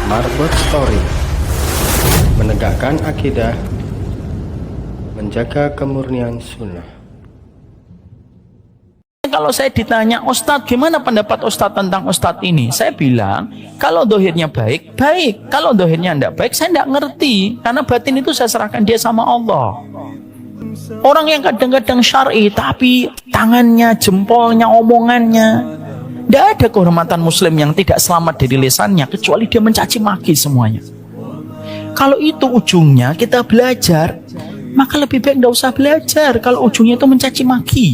Marbot Story, menegakkan akidah, menjaga kemurnian sunnah. Kalau saya ditanya, Ustadz gimana pendapat Ustadz tentang Ustadz ini? Saya bilang, kalau dohirnya baik, baik. Kalau dohirnya tidak baik, saya tidak ngerti. Karena batin itu saya serahkan dia sama Allah. Orang yang kadang-kadang syar'i, tapi tangannya, jempolnya, omongannya, tidak ada kehormatan muslim yang tidak selamat dari lisannya, kecuali dia mencaci maki semuanya. Kalau itu ujungnya kita belajar, maka lebih baik tidak usah belajar. Kalau ujungnya itu mencaci maki.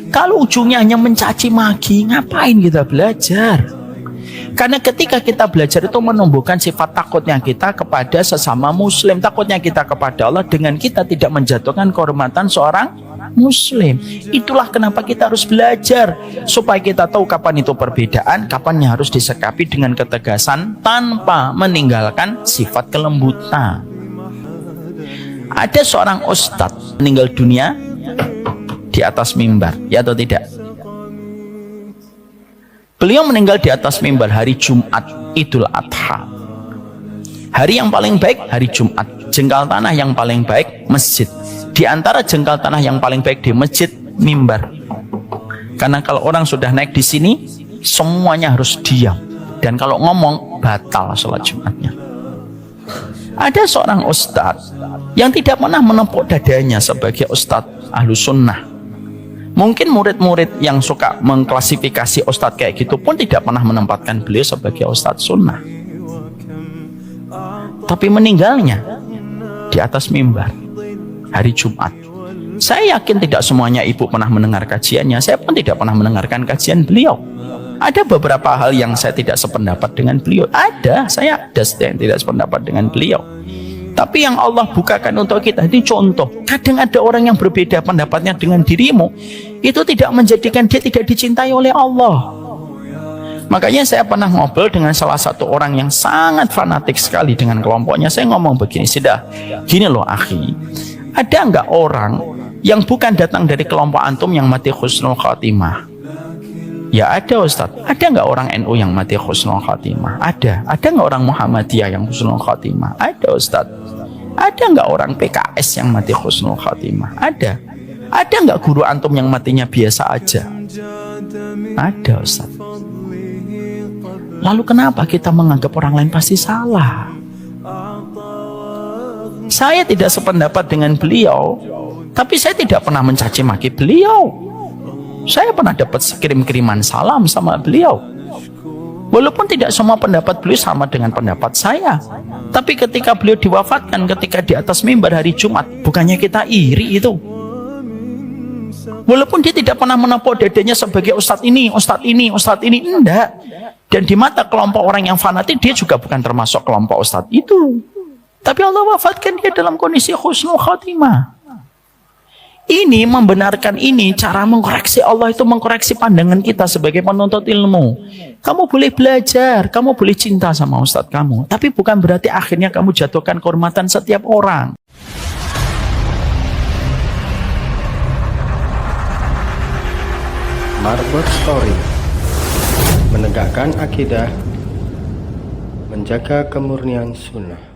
Kalau ujungnya hanya mencaci maki, ngapain kita belajar? Karena ketika kita belajar itu menumbuhkan sifat takutnya kita kepada sesama muslim, takutnya kita kepada Allah dengan kita tidak menjatuhkan kehormatan seorang muslim. Itulah kenapa kita harus belajar, supaya kita tahu kapan itu perbedaan, kapan yang harus disikapi dengan ketegasan tanpa meninggalkan sifat kelembutan. Ada seorang ustadz meninggal dunia di atas mimbar, ya atau tidak? Beliau meninggal di atas mimbar hari Jumat Idul Adha. Hari yang paling baik hari Jumat. Jengkal tanah yang paling baik masjid. Di antara jengkal tanah yang paling baik di masjid, mimbar. Karena kalau orang sudah naik di sini, semuanya harus diam. Dan kalau ngomong, batal sholat Jumatnya. Ada seorang ustadz yang tidak pernah menempuk dadanya sebagai ustadz ahlu sunnah. Mungkin murid-murid yang suka mengklasifikasi ustadz kayak gitu pun tidak pernah menempatkan beliau sebagai ustadz sunnah. Tapi meninggalnya di atas mimbar hari Jumat. Saya yakin tidak semuanya ibu pernah mendengar kajiannya. Saya pun tidak pernah mendengarkan kajian beliau. Ada beberapa hal yang saya tidak sependapat dengan beliau. Saya ada yang tidak sependapat dengan beliau. Tapi yang Allah bukakan untuk kita ini contoh. Kadang ada orang yang berbeda pendapatnya dengan dirimu, itu tidak menjadikan dia tidak dicintai oleh Allah. Makanya saya pernah ngobrol dengan salah satu orang yang sangat fanatik sekali dengan kelompoknya. Saya ngomong begini, sudah gini loh akhi, ada nggak orang yang bukan datang dari kelompok antum yang mati husnul khatimah? Ya ada Ustadz. Ada nggak orang NU yang mati husnul khatimah? Ada. Ada nggak orang Muhammadiyah yang husnul khatimah? Ada Ustadz. Ada nggak orang PKS yang mati husnul khatimah? Ada. Ada nggak guru antum yang matinya biasa aja? Ada Ustadz. Lalu kenapa kita menganggap orang lain pasti salah? Saya tidak sependapat dengan beliau, tapi saya tidak pernah mencaci maki beliau. Saya pernah dapat kirim-kiriman salam sama beliau. Walaupun tidak semua pendapat beliau sama dengan pendapat saya. Tapi ketika beliau diwafatkan, ketika di atas mimbar hari Jumat, bukannya kita iri itu? Walaupun dia tidak pernah menempuk dadanya sebagai ustadz ini, ustadz ini, ustadz ini, enggak. Dan di mata kelompok orang yang fanatik, dia juga bukan termasuk kelompok ustadz itu. Tapi Allah wafatkan dia dalam kondisi husnul khatimah. Ini membenarkan ini, cara mengkoreksi Allah itu mengkoreksi pandangan kita sebagai penuntut ilmu. Kamu boleh belajar, kamu boleh cinta sama ustadz kamu, tapi bukan berarti akhirnya kamu jatuhkan kehormatan setiap orang. Marbot Story, menegakkan akidah, menjaga kemurnian sunnah.